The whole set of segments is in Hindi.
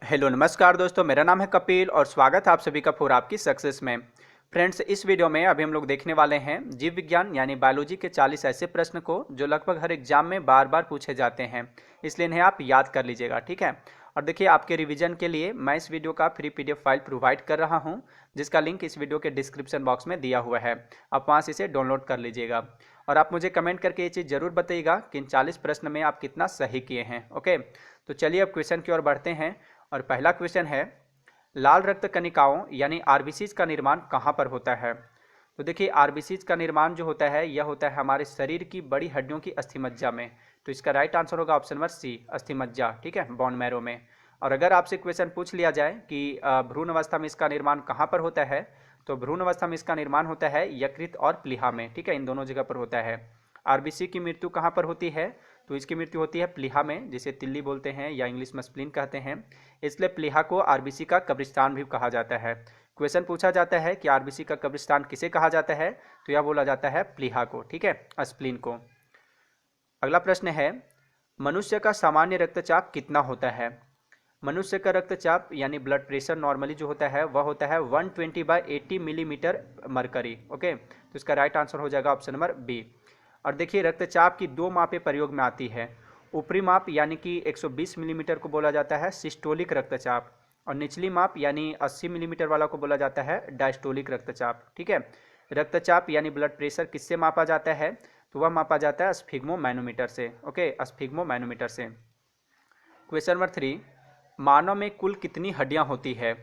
हेलो नमस्कार दोस्तों, मेरा नाम है कपिल और स्वागत है आप सभी का फॉर आपकी सक्सेस में। फ्रेंड्स, इस वीडियो में अभी हम लोग देखने वाले हैं जीव विज्ञान यानी बायोलॉजी के 40 ऐसे प्रश्न को जो लगभग हर एग्जाम में बार बार पूछे जाते हैं, इसलिए इन्हें आप याद कर लीजिएगा। ठीक है। और देखिए, आपके रिवीजन के लिए मैं इस वीडियो का फ्री पीडीएफ फाइल प्रोवाइड कर रहा हूँ, जिसका लिंक इस वीडियो के डिस्क्रिप्शन बॉक्स में दिया हुआ है। आप वहाँ से इसे डाउनलोड कर लीजिएगा और आप मुझे कमेंट करके ये चीज़ जरूर बताइएगा कि इन 40 प्रश्न में आप कितना सही किए हैं। ओके, तो चलिए अब क्वेश्चन की ओर बढ़ते हैं। और पहला क्वेश्चन है, लाल रक्त कणिकाओं यानी आरबीसीज का निर्माण कहाँ पर होता है? तो देखिए, आरबीसीज का निर्माण जो होता है यह होता है हमारे शरीर की बड़ी हड्डियों की अस्थिमज्जा में। तो इसका राइट आंसर होगा ऑप्शन नंबर सी, अस्थिमज्जा। ठीक है, बोन मैरो में। और अगर आपसे क्वेश्चन पूछ लिया जाए कि भ्रूण अवस्था में इसका निर्माण कहाँ पर होता है, तो भ्रूण अवस्था में इसका निर्माण होता है यकृत और प्लीहा में। ठीक है, इन दोनों जगह पर होता है। आरबीसी की मृत्यु कहाँ पर होती है? तो इसकी मृत्यु होती है प्लीहा में, जिसे तिल्ली बोलते हैं या इंग्लिश में स्प्लीन कहते हैं। इसलिए प्लीहा को आरबीसी का कब्रिस्तान भी कहा जाता है। क्वेश्चन पूछा जाता है कि आरबीसी का कब्रिस्तान किसे कहा जाता है, तो यह बोला जाता है प्लीहा को। ठीक है, स्प्लीन को। अगला प्रश्न है, मनुष्य का सामान्य रक्तचाप कितना होता है? मनुष्य का रक्तचाप यानी ब्लड प्रेशर नॉर्मली जो होता है वह होता है 120/80 मिलीमीटर मरकरी। ओके, तो इसका राइट आंसर हो जाएगा ऑप्शन नंबर बी। और देखिए, रक्तचाप की दो मापें प्रयोग में आती है। ऊपरी माप यानी कि 120 मिलीमीटर को बोला जाता है सिस्टोलिक रक्तचाप, और निचली माप यानी 80 मिलीमीटर वाला को बोला जाता है डायस्टोलिक रक्तचाप। ठीक है। रक्तचाप यानी ब्लड प्रेशर किससे मापा जाता है? तो वह मापा जाता है स्फिग्मो मैनोमीटर से। ओके, स्फिग्मो मैनोमीटर से। क्वेश्चन नंबर 3, मानव में कुल कितनी हड्डियां होती है?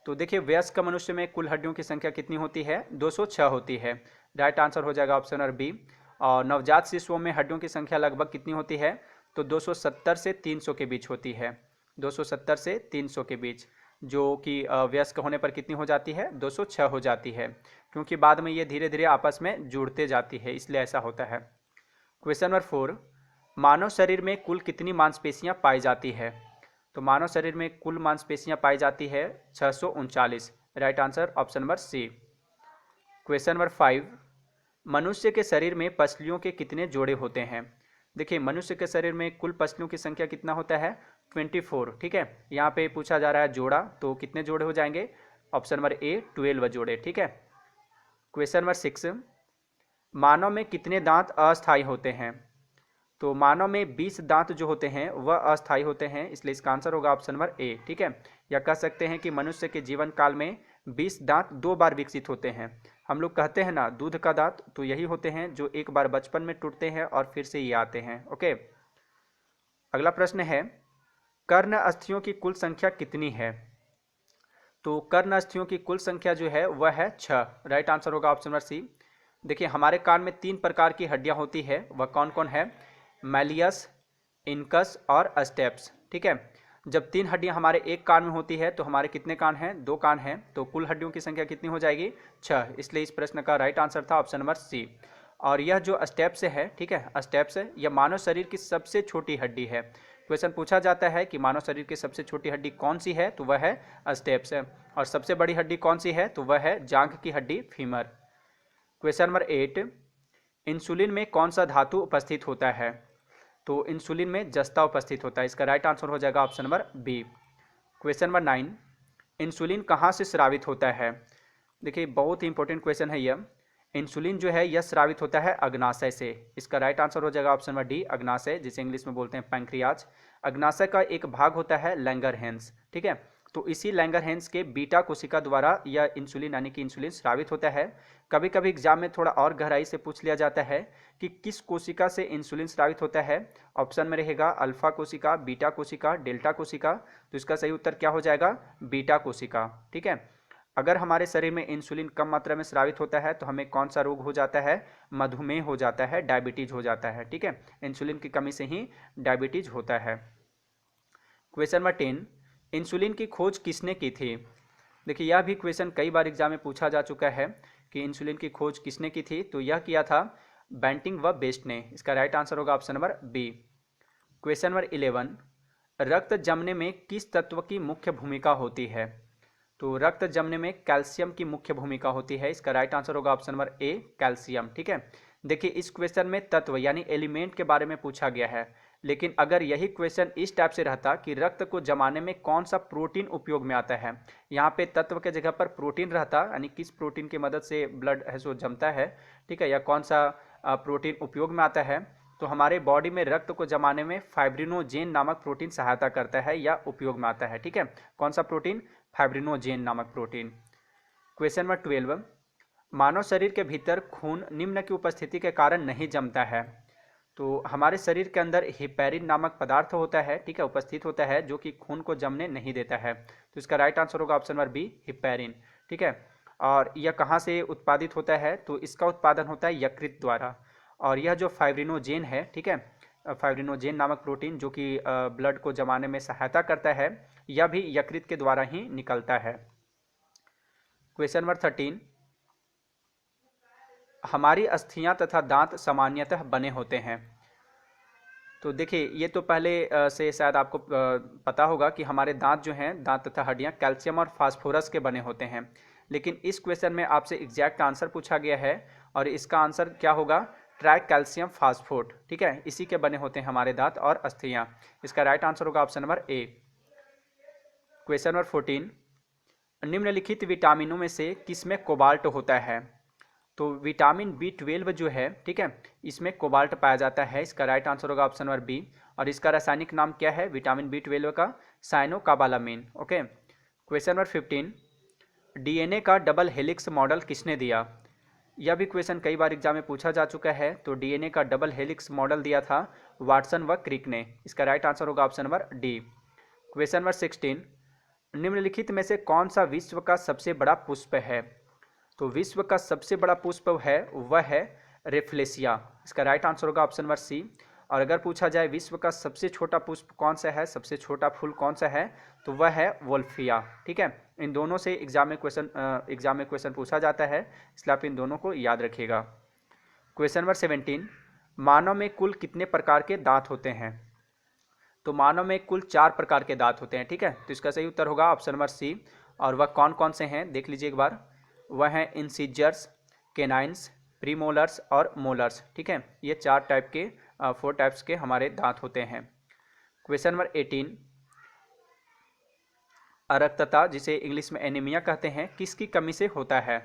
तो देखिए, वयस्क मनुष्य में कुल हड्डियों की संख्या कितनी होती है? 206 होती है। राइट आंसर हो जाएगा ऑप्शन नंबर बी। और नवजात शिशुओं में हड्डियों की संख्या लगभग कितनी होती है? तो 270 से 300 के बीच होती है। 270 से 300 के बीच, जो कि वयस्क होने पर कितनी हो जाती है? 206 हो जाती है, क्योंकि बाद में ये धीरे धीरे आपस में जुड़ते जाती है, इसलिए ऐसा होता है। क्वेश्चन नंबर 4, मानव शरीर में कुल कितनी मांसपेशियां पाई जाती है? तो मानव शरीर में कुल मांसपेशियां पाई जाती है 639। Right answer option number C. Question number 5, मनुष्य के शरीर में पसलियों के कितने जोड़े होते हैं? देखिए, मनुष्य के शरीर में कुल पसलियों की संख्या कितना होता है? 24। ठीक है, यहाँ पे पूछा जा रहा है जोड़ा, तो कितने जोड़े हो जाएंगे? ऑप्शन नंबर ए 12 जोड़े। ठीक है। क्वेश्चन नंबर 6, मानव में कितने दांत अस्थायी होते हैं? तो मानव में 20 दांत जो होते हैं वह अस्थायी होते हैं, इसलिए इसका आंसर होगा ऑप्शन नंबर ए। ठीक है। या कह सकते हैं कि मनुष्य के जीवन काल में 20 दांत 2 बार विकसित होते हैं। हम लोग कहते हैं ना दूध का दांत, तो यही होते हैं जो एक बार बचपन में टूटते हैं और फिर से ये आते हैं। ओके। अगला प्रश्न है, कर्ण अस्थियों की कुल संख्या कितनी है? तो कर्ण अस्थियों की कुल संख्या जो है वह है 6। राइट आंसर होगा ऑप्शन नंबर सी। देखिए, हमारे कान में 3 प्रकार की हड्डियां होती है, वह कौन कौन है? मैलियस, इनकस और स्टेप्स। ठीक है। जब 3 हड्डियां हमारे एक कान में होती है तो हमारे कितने कान हैं? 2 कान हैं, तो कुल हड्डियों की संख्या कितनी हो जाएगी? 6। इसलिए इस प्रश्न का राइट आंसर था ऑप्शन नंबर सी। और यह जो स्टेप्स है, ठीक है, स्टेप्स है, यह मानव शरीर की सबसे छोटी हड्डी है। क्वेश्चन पूछा जाता है कि मानव शरीर की सबसे छोटी हड्डी कौन सी है, तो वह है स्टेप्स है। और सबसे बड़ी हड्डी कौन सी है? तो वह है जांघ की हड्डी, फीमर। क्वेश्चन नंबर 8, इंसुलिन में कौन सा धातु उपस्थित होता है? तो इंसुलिन में जस्ता उपस्थित होता है। इसका राइट आंसर हो जाएगा option number B. Question number 9, insulin कहाँ से स्रावित होता है? देखिए, बहुत ही इंपॉर्टेंट क्वेश्चन है यह। इंसुलिन जो है यह स्रावित होता है अग्नाशय से। इसका राइट आंसर हो जाएगा ऑप्शन नंबर डी, अग्नाशय, जिसे इंग्लिश में बोलते हैं पैंक्रियाज। अग्नाशय का एक भाग होता है लैंगरहैंस। ठीक है, तो इसी लैंगरहैंस के बीटा कोशिका द्वारा यह इंसुलिन यानी कि इंसुलिन स्रावित होता है। कभी कभी एग्जाम में थोड़ा और गहराई से पूछ लिया जाता है कि किस कोशिका से इंसुलिन स्रावित होता है। ऑप्शन में रहेगा अल्फा कोशिका, बीटा कोशिका, डेल्टा कोशिका। तो इसका सही उत्तर क्या हो जाएगा? बीटा कोशिका। ठीक है। अगर हमारे शरीर में इंसुलिन कम मात्रा में स्रावित होता है तो हमें कौन सा रोग हो जाता है? मधुमेह हो जाता है, डायबिटीज हो जाता है। ठीक है, इंसुलिन की कमी से ही डायबिटीज होता है। क्वेश्चन नंबर 10, इंसुलिन की खोज किसने की थी? देखिए, यह भी क्वेश्चन कई बार एग्जाम में पूछा जा चुका है कि इंसुलिन की खोज किसने की थी, तो यह किया था बेंटिंग व बेस्ट ने। इसका राइट आंसर होगा option number B. Question number 11, रक्त जमने में किस तत्व की मुख्य भूमिका होती है? तो रक्त जमने में कैल्शियम की मुख्य भूमिका होती है। इसका राइट आंसर होगा ऑप्शन नंबर ए, कैल्शियम। ठीक है। देखिए, इस क्वेश्चन में तत्व यानी एलिमेंट के बारे में पूछा गया है, लेकिन अगर यही क्वेश्चन इस टाइप से रहता कि रक्त को जमाने में कौन सा प्रोटीन उपयोग में आता है, यहाँ पे तत्व के जगह पर प्रोटीन रहता, यानी किस प्रोटीन की मदद से ब्लड है सो जमता है, ठीक है, या कौन सा प्रोटीन उपयोग में आता है, तो हमारे बॉडी में रक्त को जमाने में फाइब्रिनोजेन नामक प्रोटीन सहायता करता है या उपयोग में आता है। ठीक है, कौन सा प्रोटीन? फाइब्रिनोजेन नामक प्रोटीन। क्वेश्चन नंबर 12, मानव शरीर के भीतर खून निम्न की उपस्थिति के कारण नहीं जमता है। तो हमारे शरीर के अंदर हिपैरिन नामक पदार्थ होता है, ठीक है, उपस्थित होता है, जो कि खून को जमने नहीं देता है। तो इसका राइट आंसर होगा ऑप्शन नंबर बी, हिपैरिन। ठीक है, और यह कहाँ से उत्पादित होता है? तो इसका उत्पादन होता है यकृत द्वारा। और यह जो फाइब्रिनोजेन है, ठीक है, फाइब्रिनोजेन नामक प्रोटीन जो कि ब्लड को जमाने में सहायता करता है, यह भी यकृत के द्वारा ही निकलता है। क्वेश्चन नंबर 13, हमारी अस्थियां तथा दांत सामान्यतः बने होते हैं। तो देखिए, ये तो पहले से शायद आपको पता होगा कि हमारे दांत जो हैं, दांत तथा हड्डियां कैल्शियम और फास्फोरस के बने होते हैं। लेकिन इस क्वेश्चन में आपसे एग्जैक्ट आंसर पूछा गया है और इसका आंसर क्या होगा? Tri calcium phosphate. ठीक है, इसी के बने होते हैं हमारे दांत और अस्थियां। इसका राइट आंसर होगा option number A. Question number 14, निम्नलिखित विटामिनों में से किसमें कोबाल्ट होता है? तो विटामिन B12 जो है, ठीक है, इसमें कोबाल्ट पाया जाता है। इसका राइट आंसर होगा ऑप्शन नंबर बी। और इसका रासायनिक नाम क्या है विटामिन B12 का? साइनोकाबालामिन। ओके। क्वेश्चन नंबर 15, DNA का डबल हेलिक्स मॉडल किसने दिया? यह भी क्वेश्चन कई बार एग्जाम में पूछा जा चुका है। तो DNA का डबल हेलिक्स मॉडल दिया था वाटसन व क्रिक ने। इसका राइट आंसर होगा option number D. Question number 16, निम्नलिखित में से कौन सा विश्व का सबसे बड़ा पुष्प है? तो विश्व का सबसे बड़ा पुष्प है वह है रेफ्लेसिया। इसका राइट आंसर होगा ऑप्शन नंबर सी। और अगर पूछा जाए विश्व का सबसे छोटा पुष्प कौन सा है, सबसे छोटा फूल कौन सा है, तो वह है वोल्फिया। ठीक है, इन दोनों से एग्जाम में क्वेश्चन पूछा जाता है, इसलिए आप इन दोनों को याद रखिएगा। क्वेश्चन नंबर 17, मानव में कुल कितने प्रकार के दांत होते हैं? तो मानव में कुल 4 प्रकार के दांत होते हैं। ठीक है, तो इसका सही उत्तर होगा ऑप्शन नंबर सी। और वह कौन कौन से हैं देख लीजिए एक बार। वह हैं इंसिजर्स, केनाइन्स, प्रीमोलर्स और मोलर्स। ठीक है, ये 4 टाइप के 4 टाइप्स के हमारे दांत होते हैं। क्वेश्चन नंबर 18, अरक्तता, जिसे इंग्लिश में एनीमिया कहते हैं, किसकी कमी से होता है?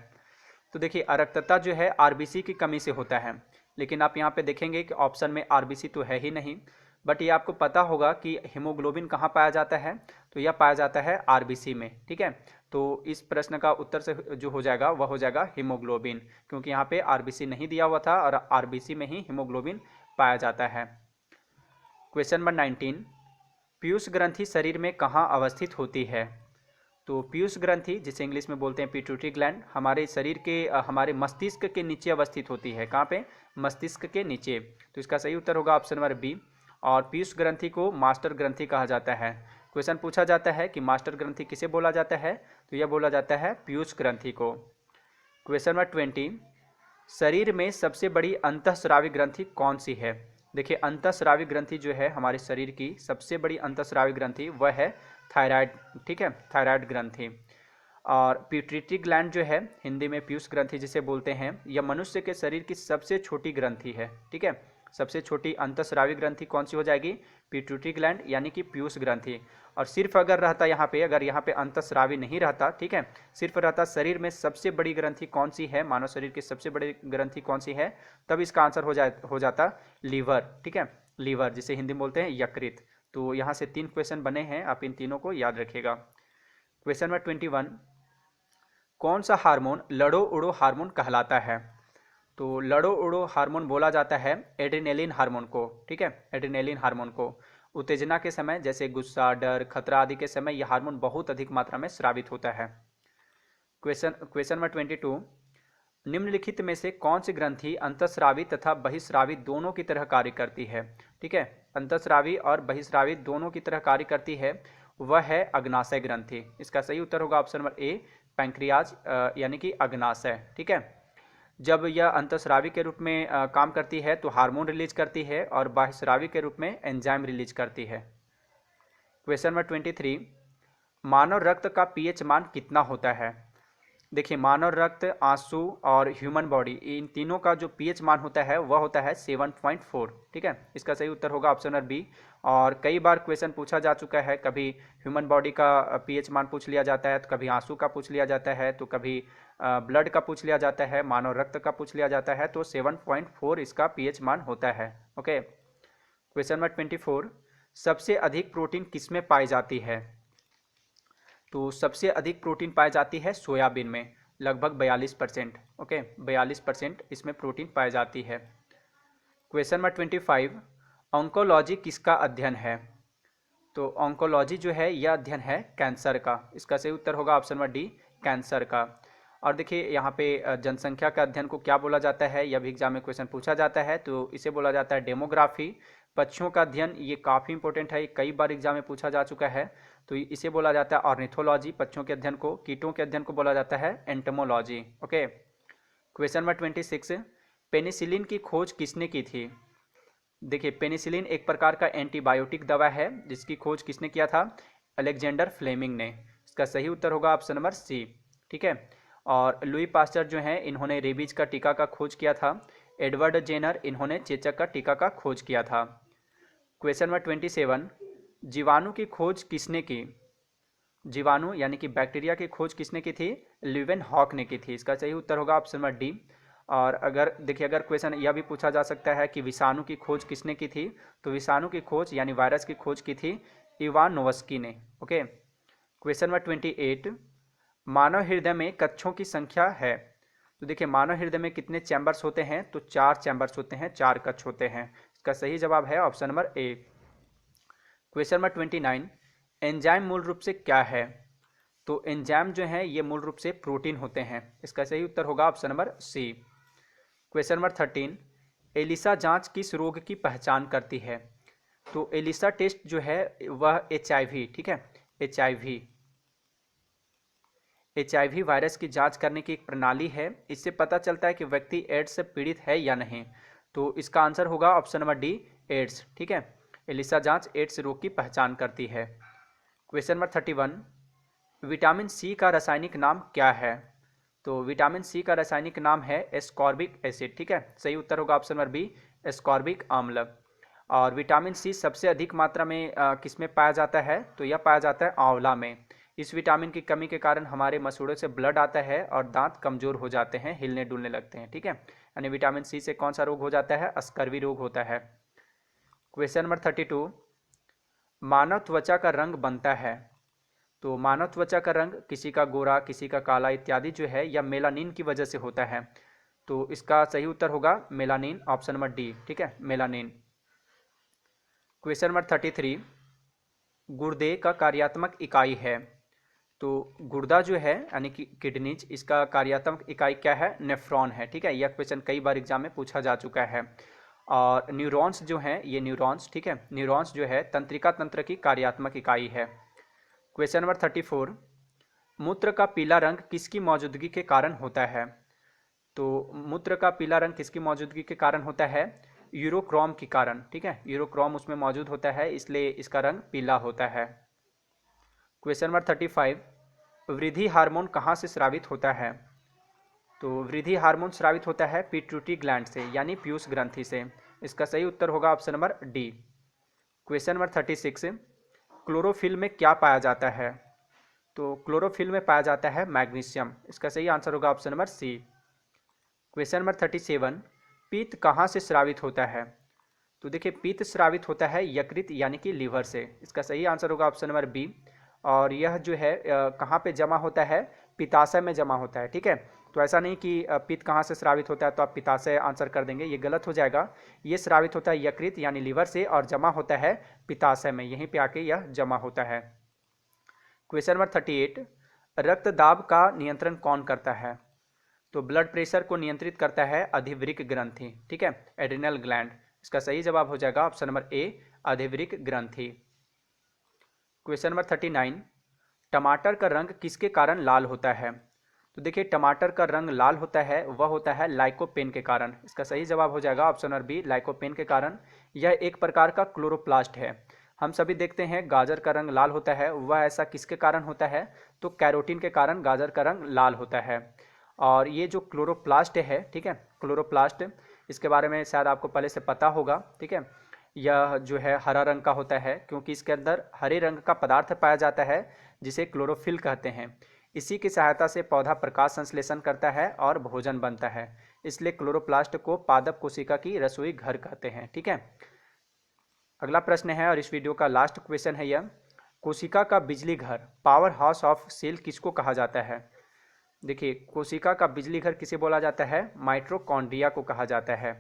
तो देखिए, अरक्तता जो है आरबीसी की कमी से होता है। लेकिन आप यहाँ पे देखेंगे कि ऑप्शन में आरबीसी तो है ही नहीं। बट ये आपको पता होगा कि हीमोग्लोबिन कहाँ पाया जाता है? तो यह पाया जाता है आरबीसी में। ठीक है, तो इस प्रश्न का उत्तर से जो हो जाएगा वह हो जाएगा हीमोग्लोबिन, क्योंकि यहाँ पे आरबीसी नहीं दिया हुआ था और आरबीसी में ही हीमोग्लोबिन पाया जाता है। क्वेश्चन नंबर 19, पीयूष ग्रंथि शरीर में कहाँ अवस्थित होती है? तो पीयूष ग्रंथि, जिसे इंग्लिश में बोलते हैं पिट्यूटरी ग्लैंड, हमारे शरीर के हमारे मस्तिष्क के नीचे अवस्थित होती है। कहाँ पे? मस्तिष्क के नीचे। तो इसका सही उत्तर होगा ऑप्शन नंबर बी। और पीयूष ग्रंथि को मास्टर ग्रंथि कहा जाता है। क्वेश्चन पूछा जाता है कि मास्टर ग्रंथि किसे बोला जाता है? तो यह बोला जाता है पीयूष ग्रंथि को। क्वेश्चन नंबर 20, शरीर में सबसे बड़ी अंतःस्रावी ग्रंथि कौन सी है? देखिए, अंतःस्रावी ग्रंथि जो है हमारे शरीर की सबसे बड़ी अंतःस्रावी ग्रंथि वह है थायराइड। ठीक है, थायराइड ग्रंथि। और पिट्यूटरी ग्लैंड जो है, हिंदी में पीयूष ग्रंथि जिसे बोलते हैं, यह मनुष्य के शरीर की सबसे छोटी ग्रंथि है। ठीक है, सबसे छोटी अंतःस्रावी ग्रंथि कौन सी हो जाएगी? पिट्यूटरी ग्लैंड यानी कि पीयूष ग्रंथि। और सिर्फ अगर रहता यहाँ पे, अगर यहाँ पे अंतःस्रावी नहीं रहता, ठीक है, सिर्फ रहता शरीर में सबसे बड़ी ग्रंथि कौन सी है, मानव शरीर की सबसे बड़ी ग्रंथि कौन सी है, तब इसका आंसर हो जाता लीवर। ठीक है, लीवर, जिसे हिंदी में बोलते हैं यकृत। तो यहाँ से 3 क्वेश्चन बने हैं, आप इन तीनों को याद रखिएगा। क्वेश्चन नंबर 21, कौन सा हार्मोन लड़ो उड़ो हार्मोन कहलाता है? तो लड़ो उड़ो हार्मोन बोला जाता है एड्रेनलिन हार्मोन को। ठीक है, एड्रेनलिन हार्मोन को उत्तेजना के समय, जैसे गुस्सा, डर, खतरा आदि के समय यह हार्मोन बहुत अधिक मात्रा में स्रावित होता है। क्वेश्चन नंबर 22, निम्नलिखित में से कौन सी ग्रंथि अंतःस्रावी तथा बहिस्रावी दोनों की तरह कार्य करती है? ठीक है, अंतःस्रावी और बहिस्रावी दोनों की तरह कार्य करती है, वह है अग्नाशय ग्रंथि। इसका सही उत्तर होगा ऑप्शन नंबर ए, पैंक्रियाज यानी कि अग्नाशय। ठीक है, जब यह अंतःस्रावी के रूप में काम करती है तो हार्मोन रिलीज करती है और बाह्यस्रावी के रूप में एंजाइम रिलीज करती है। क्वेश्चन नंबर 23, मानव रक्त का पीएच मान कितना होता है? देखिए मानव रक्त, आंसू और ह्यूमन बॉडी, इन तीनों का जो पीएच मान होता है वह होता है 7.4। ठीक है, इसका सही उत्तर होगा ऑप्शन नंबर बी। और कई बार क्वेश्चन पूछा जा चुका है, कभी ह्यूमन बॉडी का पीएच मान पूछ लिया जाता है, तो कभी आंसू का पूछ लिया जाता है, तो कभी ब्लड का पूछ लिया जाता है, मानव रक्त का पूछ लिया जाता है, तो 7.4 इसका पीएच मान होता है। ओके, क्वेश्चन नंबर 24, सबसे अधिक प्रोटीन किसमें पाई जाती है? तो सबसे अधिक प्रोटीन पाई जाती है सोयाबीन में, लगभग 42%। ओके, 42% इसमें प्रोटीन पाई जाती है। क्वेश्चन नंबर 25, ऑन्कोलॉजी किसका अध्ययन है? तो ऑन्कोलॉजी जो है यह अध्ययन है कैंसर का। इसका सही उत्तर होगा ऑप्शन नंबर डी, कैंसर का। और देखिए यहाँ पे जनसंख्या का अध्ययन को क्या बोला जाता है, यह भी एग्जाम में क्वेश्चन पूछा जाता है, तो इसे बोला जाता है डेमोग्राफी। पक्षियों का अध्ययन, ये काफ़ी इंपॉर्टेंट है, कई बार एग्जाम में पूछा जा चुका है, तो इसे बोला जाता है ऑर्निथोलॉजी। पक्षियों के अध्ययन को, कीटों के अध्ययन को बोला जाता है entomology. Okay, question number 26, penicillin की खोज किसने की थी? देखिए पेनिसिलिन एक प्रकार का एंटीबायोटिक दवा है, जिसकी खोज किसने किया था? अलेक्जेंडर फ्लेमिंग ने। इसका सही उत्तर होगा ऑप्शन नंबर सी। ठीक है, और लुई पास्चर जो है इन्होंने रेबीज का टीका का खोज किया था। एडवर्ड जेनर, इन्होंने चेचक का टीका का खोज किया था। क्वेश्चन नंबर 27, जीवाणु की खोज किसने की? जीवाणु यानी कि बैक्टीरिया की खोज किसने की थी? ल्यूवेन हॉक ने की थी। इसका सही उत्तर होगा ऑप्शन नंबर डी। और अगर देखिए, अगर क्वेश्चन यह भी पूछा जा सकता है कि विषाणु की खोज किसने की थी, तो विषाणु की खोज यानी वायरस की खोज की थी इवानोवस्की ने। ओके, क्वेश्चन नंबर 28, मानव हृदय में कक्षों की संख्या है? तो देखिए मानव हृदय में कितने चैम्बर्स होते हैं? तो 4 चैम्बर्स होते हैं, 4 कक्ष होते हैं। इसका सही जवाब है option number A. Question number 29, enzyme मूल रूप से क्या है? तो एंजाइम जो है ये मूल रूप से प्रोटीन होते हैं। इसका सही उत्तर होगा option number C. Question number 13, ELISA जांच किस रोग की पहचान करती है? तो एलिसा टेस्ट जो है वह HIV, ठीक है, HIV वायरस की जांच करने की एक प्रणाली है। इससे पता चलता है कि व्यक्ति एड्स से पीड़ित है या नहीं। तो इसका आंसर होगा ऑप्शन नंबर डी, एड्स। ठीक है, एलिसा जांच एड्स रोग की पहचान करती है। क्वेश्चन नंबर 31, विटामिन सी का रासायनिक नाम क्या है? तो विटामिन सी का रासायनिक नाम है एस्कॉर्बिक एसिड। ठीक है, सही उत्तर होगा ऑप्शन नंबर बी, एस्कॉर्बिक अम्ल। और विटामिन सी सबसे अधिक मात्रा में किस में पाया जाता है? तो यह पाया जाता है आंवला में। इस विटामिन की कमी के कारण हमारे मसूड़ों से ब्लड आता है और दांत कमजोर हो जाते हैं, हिलने डुलने लगते हैं। ठीक है, यानी विटामिन सी से कौन सा रोग हो जाता है? स्कर्वी रोग होता है। क्वेश्चन नंबर 32, मानव त्वचा का रंग बनता है? तो मानव त्वचा का रंग किसी का गोरा, किसी का काला इत्यादि जो है यह मेलानिन की वजह से होता है। तो इसका सही उत्तर होगा मेलानिन, ऑप्शन नंबर डी। ठीक है, मेलानिन। क्वेश्चन नंबर 33, गुर्दे का कार्यात्मक इकाई है? तो गुर्दा जो है यानी कि किडनीज, इसका कार्यात्मक इकाई क्या है? नेफ्रॉन है। ठीक है, यह क्वेश्चन कई बार एग्जाम में पूछा जा चुका है। और न्यूरॉन्स जो हैं, ये न्यूरॉन्स, ठीक है, न्यूरॉन्स जो है तंत्रिका तंत्र की कार्यात्मक इकाई है। क्वेश्चन नंबर 34, मूत्र का पीला रंग किसकी मौजूदगी के कारण होता है? तो मूत्र का पीला रंग किसकी मौजूदगी के कारण होता है? यूरोक्रोम के कारण। ठीक है, यूरोक्रोम उसमें मौजूद होता है, इसलिए इसका रंग पीला होता है। क्वेश्चन नंबर 35, वृद्धि हार्मोन कहाँ से स्रावित होता है? तो वृद्धि हार्मोन स्रावित होता है पिट्यूटरी ग्लैंड से, यानी पीयूष ग्रंथि से। इसका सही उत्तर होगा option number D. Question number 36, chlorophyll में क्या पाया जाता है? तो क्लोरोफिल में पाया जाता है मैग्नीशियम। इसका सही आंसर होगा option number C. Question number 37, पित्त कहाँ से स्रावित होता है? तो देखिए पित्त स्रावित होता है यकृत यानी कि लीवर से। इसका सही आंसर होगा ऑप्शन नंबर बी। और यह जो है कहाँ पे जमा होता है? पित्ताशय में जमा होता है। ठीक है, तो ऐसा नहीं कि पित्त कहाँ से स्रावित होता है तो आप पित्ताशय आंसर कर देंगे, ये गलत हो जाएगा। ये स्रावित होता है यकृत यानी लीवर से और जमा होता है पित्ताशय में, यहीं पे आके यह जमा होता है। क्वेश्चन नंबर 38, रक्तदाब का नियंत्रण कौन करता है? तो ब्लड प्रेशर को नियंत्रित करता है अधिवृक्क ग्रंथि। ठीक है, एड्रिनल ग्लैंड। इसका सही जवाब हो जाएगा ऑप्शन नंबर ए, अधिवृक्क ग्रंथि। क्वेश्चन नंबर 39, टमाटर का रंग किसके कारण लाल होता है? तो देखिए टमाटर का रंग लाल होता है, वह होता है लाइकोपेन के कारण। इसका सही जवाब हो जाएगा ऑप्शन नंबर बी, लाइकोपेन के कारण। यह एक प्रकार का क्लोरोप्लास्ट है। हम सभी देखते हैं गाजर का रंग लाल होता है, वह ऐसा किसके कारण होता है? तो कैरोटीन के कारण गाजर का रंग लाल होता है। और ये जो क्लोरोप्लास्ट है, ठीक है, क्लोरोप्लास्ट, इसके बारे में शायद आपको पहले से पता होगा, ठीक है। यह जो है हरा रंग का होता है क्योंकि इसके अंदर हरे रंग का पदार्थ पाया जाता है जिसे क्लोरोफिल कहते हैं। इसी की सहायता से पौधा प्रकाश संश्लेषण करता है और भोजन बनता है, इसलिए क्लोरोप्लास्ट को पादप कोशिका की रसोई घर कहते हैं, ठीक है। अगला प्रश्न है और इस वीडियो का लास्ट क्वेश्चन है यह, कोशिका का बिजली घर, पावर हाउस ऑफ सेल किसको कहा जाता है? देखिए, कोशिका का बिजली घर किसे बोला जाता है? माइटोकॉन्ड्रिया को कहा जाता है।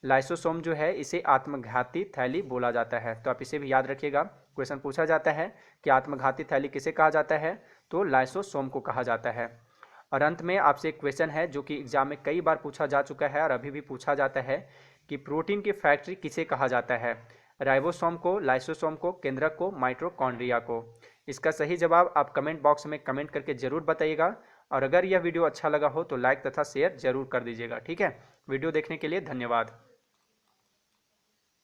लाइसोसोम जो है इसे आत्मघाती थैली बोला जाता है, तो आप इसे भी याद रखिएगा। क्वेश्चन पूछा जाता है कि आत्मघाती थैली किसे कहा जाता है, तो लाइसोसोम को कहा जाता है। और अंत में आपसे एक क्वेश्चन है जो कि एग्जाम में कई बार पूछा जा चुका है और अभी भी पूछा जाता है कि प्रोटीन की फैक्ट्री किसे कहा जाता है? राइबोसोम को, लाइसोसोम को, केंद्रक को, माइटोकॉन्ड्रिया को? इसका सही जवाब आप कमेंट बॉक्स में कमेंट करके जरूर बताइएगा। और अगर यह वीडियो अच्छा लगा हो तो लाइक तथा शेयर जरूर कर दीजिएगा, ठीक है। वीडियो देखने के लिए धन्यवाद।